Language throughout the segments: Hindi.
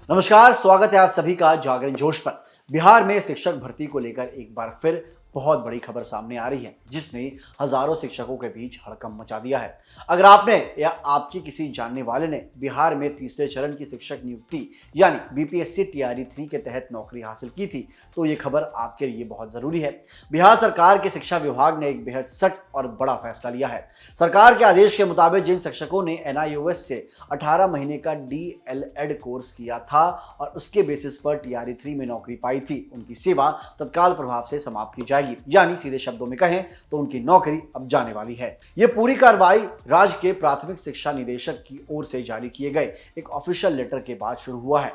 नमस्कार, स्वागत है आप सभी का जागरण जोश पर। बिहार में शिक्षक भर्ती को लेकर एक बार फिर बहुत बड़ी खबर सामने आ रही है, जिसने हजारों शिक्षकों के बीच हड़कंप मचा दिया है। अगर आपने या आपके किसी जानने वाले ने बिहार में तीसरे चरण की शिक्षक नियुक्ति यानी बीपीएससी टीआरई 3 के तहत नौकरी हासिल की थी, तो ये खबर आपके लिए बहुत जरूरी है। बिहार सरकार के शिक्षा विभाग ने एक बेहद सख्त और बड़ा फैसला लिया है। सरकार के आदेश के मुताबिक जिन शिक्षकों ने एनआईओएस से 18 महीने का डीएलएड कोर्स किया था और उसके बेसिस पर टीआरई 3 में नौकरी पाई थी, उनकी सेवा तत्काल प्रभाव से समाप्त की जाएगी। यानी सीधे शब्दों में कहें तो उनकी नौकरी अब जाने वाली है। यह पूरी कार्रवाई राज्य के प्राथमिक शिक्षा निदेशक की ओर से जारी किए गए एक ऑफिशियल लेटर के बाद शुरू हुआ है।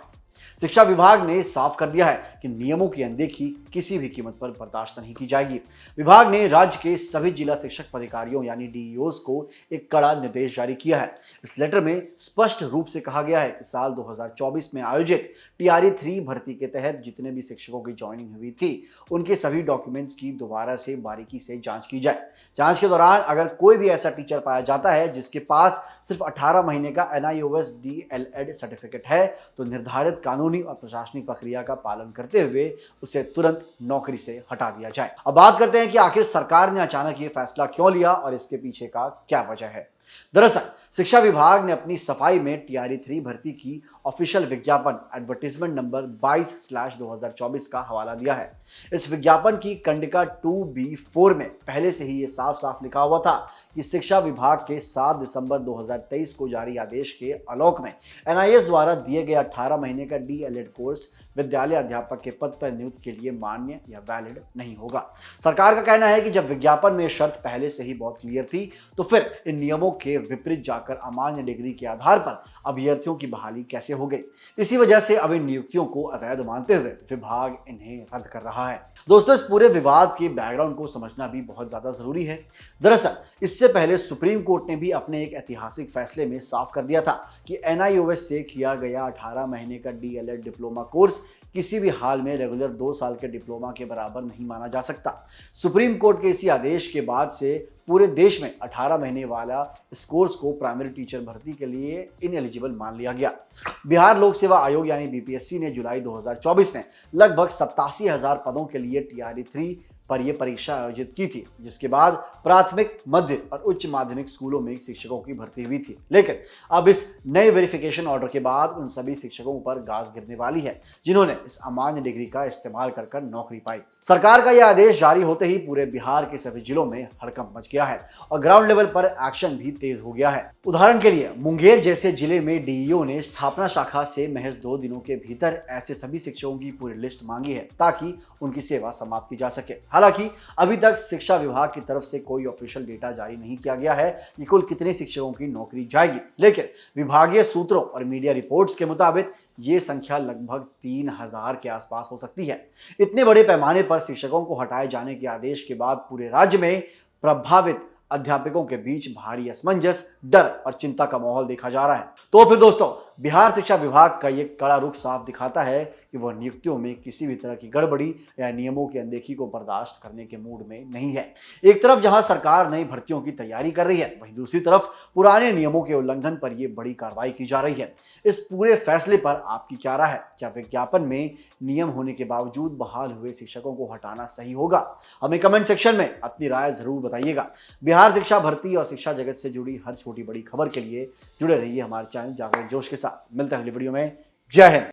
शिक्षा विभाग ने साफ कर दिया है कि नियमों की अनदेखी किसी भी कीमत पर बर्दाश्त नहीं की जाएगी। विभाग ने राज्य के सभी जिला शिक्षक पदाधिकारियों यानी डीईओस को एक कड़ा निर्देश जारी किया है। इस लेटर में स्पष्ट रूप से कहा गया है कि साल 2024 में आयोजित टीआरई 3 भर्ती के तहत जितने भी शिक्षकों की ज्वाइनिंग हुई थी, उनके सभी डॉक्यूमेंट्स की दोबारा से बारीकी से जांच की जाए। जांच के दौरान अगर कोई भी ऐसा टीचर पाया जाता है जिसके पास सिर्फ 18 महीने का एनआईओएस डीएलएड सर्टिफिकेट है, तो निर्धारित कानूनी और प्रशासनिक प्रक्रिया का पालन करते हुए उसे तुरंत नौकरी से हटा दिया जाए। अब बात करते हैं कि आखिर सरकार ने अचानक ये फैसला क्यों लिया और इसके पीछे का क्या वजह है। दरअसल शिक्षा विभाग ने अपनी सफाई में टीआरई 3 भर्ती की ऑफिशियल विज्ञापन एडवर्टीजमेंट नंबर 22/2024 का हवाला दिया है। इस विज्ञापन की कंडिका 2B4 में पहले से ही ये साफ साफ लिखा हुआ था कि शिक्षा विभाग के 7 दिसंबर 2023 को जारी आदेश के आलोक में एनआईएस द्वारा दिए गए 18 महीने का डीएलएड कोर्स विद्यालय अध्यापक के पद पर नियुक्त के लिए मान्य या वैलिड नहीं होगा। सरकार का कहना है कि जब विज्ञापन में शर्त पहले से ही बहुत क्लियर थी, तो फिर इन नियमों के विपरीत जाकर अमान्य डिग्री के आधार पर अभ्यर्थियों की बहाली कैसे हो गई। इसी वजह से अब इन नियुक्तियों को अवैध मानते हुए विभाग इन्हें रद्द कर रहा है। दोस्तों, इस पूरे विवाद के बैकग्राउंड को समझना भी बहुत ज्यादा जरूरी है। दरअसल इससे पहले सुप्रीम कोर्ट ने भी अपने एक ऐतिहासिक फैसले में साफ कर दिया था कि एनआईओएस से किया गया 18 महीने का डीएलएड डिप्लोमा कोर्स किसी भी हाल में रेगुलर 2 साल के डिप्लोमा के बराबर नहीं माना जा सकता। सुप्रीम कोर्ट के इसी आदेश के बाद से पूरे देश में 18 महीने वाला इस कोर्स को प्राइमरी टीचर भर्ती के लिए इनएलिजिबल मान लिया गया। बिहार लोक सेवा आयोग यानी बीपीएससी ने जुलाई 2024 में लगभग 87,000 पदों के लिए टीआरई 3 पर यह परीक्षा आयोजित की थी, जिसके बाद प्राथमिक, मध्य और उच्च माध्यमिक स्कूलों में शिक्षकों की भर्ती हुई थी। लेकिन अब इस नए वेरिफिकेशन ऑर्डर के बाद उन सभी शिक्षकों पर गाज गिरने वाली है जिन्होंने इस अमान्य डिग्री का इस्तेमाल कर नौकरी पाई। सरकार का यह आदेश जारी होते ही पूरे बिहार के सभी जिलों में हड़कंप मच गया है और ग्राउंड लेवल पर एक्शन भी तेज हो गया है। उदाहरण के लिए मुंगेर जैसे जिले में डीईओ ने स्थापना शाखा से महज 2 दिनों के भीतर ऐसे सभी शिक्षकों की पूरी लिस्ट मांगी है ताकि उनकी सेवा समाप्त की जा सके। हालांकि अभी तक शिक्षा विभाग की तरफ से कोई ऑफिशियल डेटा जारी नहीं किया गया है कि कुल कितने शिक्षकों की नौकरी जाएगी, लेकिन विभागीय सूत्रों और मीडिया रिपोर्ट्स के मुताबिक ये संख्या लगभग 3,000 के आसपास हो सकती है। इतने बड़े पैमाने पर शिक्षकों को हटाए जाने के आदेश के बाद पूरे राज्य में प्रभावित अध्यापकों के बीच भारी असमंजस, डर और चिंता का माहौल देखा जा रहा है। तो फिर दोस्तों, बिहार शिक्षा विभाग का ये कड़ा रुख साफ दिखाता है कि वह नियुक्तियों में किसी भी तरह की गड़बड़ी या नियमों की अनदेखी को बर्दाश्त करने के मूड में नहीं है। एक तरफ जहां सरकार नई भर्तियों की तैयारी कर रही है, वहीं दूसरी तरफ पुराने नियमों के उल्लंघन पर यह बड़ी कार्रवाई की जा रही है। इस पूरे फैसले पर आपकी क्या राय है? क्या विज्ञापन में नियम होने के बावजूद बहाल हुए शिक्षकों को हटाना सही होगा? हमें कमेंट सेक्शन में अपनी राय जरूर बताइएगा। बिहार शिक्षा भर्ती और शिक्षा जगत से जुड़ी हर छोटी बड़ी खबर के लिए जुड़े रहिए हमारे चैनल जागरण जोश के साथ। मिलते हैं अगली वीडियो में। जय हिंद।